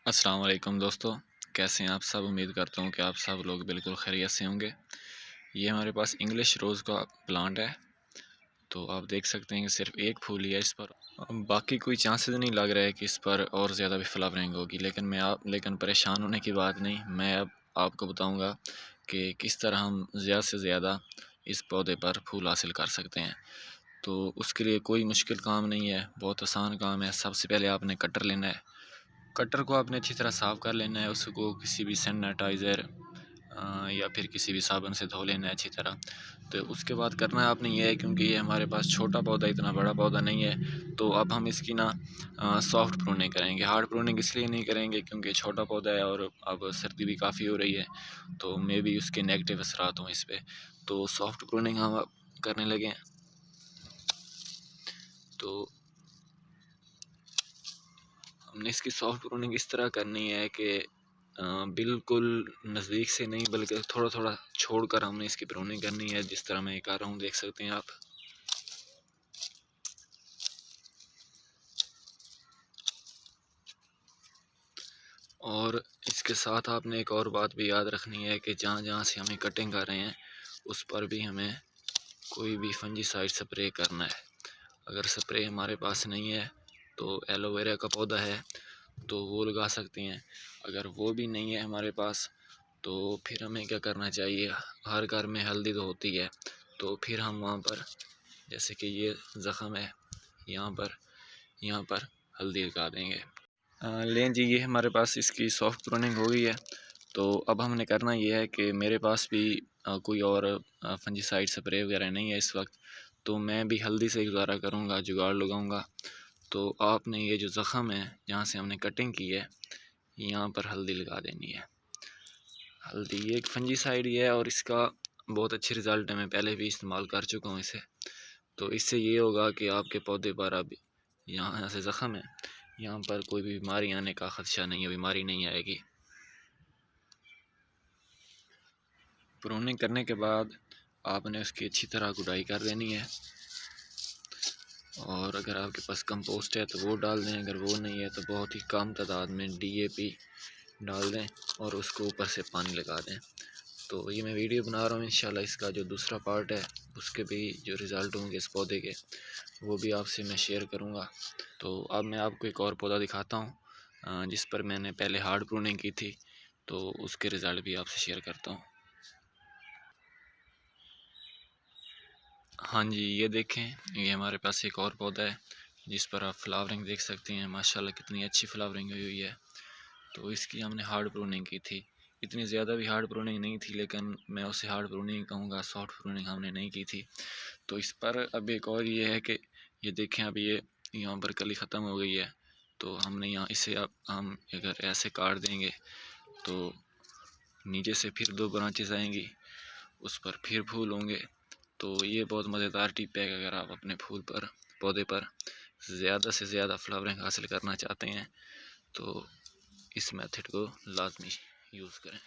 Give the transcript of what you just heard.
अस्सलाम वालेकुम दोस्तों, कैसे हैं आप सब। उम्मीद करता हूँ कि आप सब लोग बिल्कुल खैरियत से होंगे। ये हमारे पास इंग्लिश रोज़ का प्लांट है। तो आप देख सकते हैं कि सिर्फ एक फूल ही है इस पर। बाकी कोई चांसेस नहीं लग रहा है कि इस पर और ज़्यादा भी फ्लावरिंग होगी, लेकिन परेशान होने की बात नहीं। मैं अब आपको बताऊँगा कि किस तरह हम ज़्यादा से ज़्यादा इस पौधे पर फूल हासिल कर सकते हैं। तो उसके लिए कोई मुश्किल काम नहीं है, बहुत आसान काम है। सबसे पहले आपने कटर लेना है। कटर को आपने अच्छी तरह साफ़ कर लेना है। उसको किसी भी सैनिटाइज़र या फिर किसी भी साबुन से धो लेना है अच्छी तरह। तो उसके बाद करना है आपने ये है, क्योंकि ये हमारे पास छोटा पौधा, इतना बड़ा पौधा नहीं है, तो अब हम इसकी ना सॉफ्ट प्रूनिंग करेंगे। हार्ड प्रूनिंग इसलिए नहीं करेंगे क्योंकि छोटा पौधा है और अब सर्दी भी काफ़ी हो रही है, तो मे भी उसके नेगेटिव असरात हों इस पर। तो सॉफ्ट प्रूनिंग हम अब करने लगे हैं। तो हमने इसकी सॉफ्ट प्रूनिंग इस तरह करनी है कि बिल्कुल नज़दीक से नहीं, बल्कि थोड़ा थोड़ा छोड़कर हमने इसकी प्रूनिंग करनी है, जिस तरह मैं ये कर रहा हूँ, देख सकते हैं आप। और इसके साथ आपने एक और बात भी याद रखनी है कि जहाँ जहाँ से हमें कटिंग कर रहे हैं उस पर भी हमें कोई भी फंजीसाइड स्प्रे करना है। अगर स्प्रे हमारे पास नहीं है तो एलोवेरा का पौधा है तो वो लगा सकते हैं। अगर वो भी नहीं है हमारे पास तो फिर हमें क्या करना चाहिए, हर घर में हल्दी तो होती है, तो फिर हम वहाँ पर, जैसे कि ये ज़ख़म है, यहाँ पर हल्दी लगा देंगे। लें जी, ये हमारे पास इसकी सॉफ्ट प्रूनिंग हो गई है। तो अब हमने करना ये है कि मेरे पास भी कोई और फंजीसाइड स्प्रे वगैरह नहीं है इस वक्त, तो मैं भी हल्दी से गुजारा करूँगा, जुगाड़ लगाऊँगा। तो आपने ये जो ज़ख़म है जहाँ से हमने कटिंग की है, यहाँ पर हल्दी लगा देनी है। हल्दी ये एक फंजीसाइड ही है और इसका बहुत अच्छे रिज़ल्ट है, मैं पहले भी इस्तेमाल कर चुका हूँ इसे। तो इससे ये होगा कि आपके पौधे पर अब यहाँ से ज़ख़म है, यहाँ पर कोई भी बीमारी आने का ख़दशा नहीं है, बीमारी नहीं आएगी। प्रूनिंग करने के बाद आपने उसकी अच्छी तरह गुड़ाई कर देनी है। और अगर आपके पास कंपोस्ट है तो वो डाल दें, अगर वो नहीं है तो बहुत ही कम तादाद में DAP डाल दें और उसको ऊपर से पानी लगा दें। तो ये मैं वीडियो बना रहा हूँ, इंशाल्लाह इसका जो दूसरा पार्ट है उसके भी जो रिज़ल्ट होंगे इस पौधे के, वो भी आपसे मैं शेयर करूँगा। तो अब मैं आपको एक और पौधा दिखाता हूँ जिस पर मैंने पहले हार्ड प्रूनिंग की थी, तो उसके रिज़ल्ट भी आपसे शेयर करता हूँ। हाँ जी, ये देखें, ये हमारे पास एक और पौधा है जिस पर आप फ्लावरिंग देख सकते हैं। माशाल्लाह कितनी अच्छी फ्लावरिंग हुई हुई है। तो इसकी हमने हार्ड प्रूनिंग की थी, इतनी ज़्यादा भी हार्ड प्रूनिंग नहीं थी, लेकिन मैं उसे हार्ड प्रूनिंग कहूँगा, सॉफ्ट प्रूनिंग हमने नहीं की थी। तो इस पर अब एक और ये है कि ये देखें, अब ये यहाँ पर कली ख़त्म हो गई है, तो हमने यहाँ इसे अब हम अगर ऐसे काट देंगे तो नीचे से फिर 2 ब्रांचेस आएंगी, उस पर फिर फूल होंगे। तो ये बहुत मज़ेदार टिप है कि अगर आप अपने पौधे पर ज़्यादा से ज़्यादा फ्लावरिंग हासिल करना चाहते हैं तो इस मेथड को लाजमी यूज़ करें।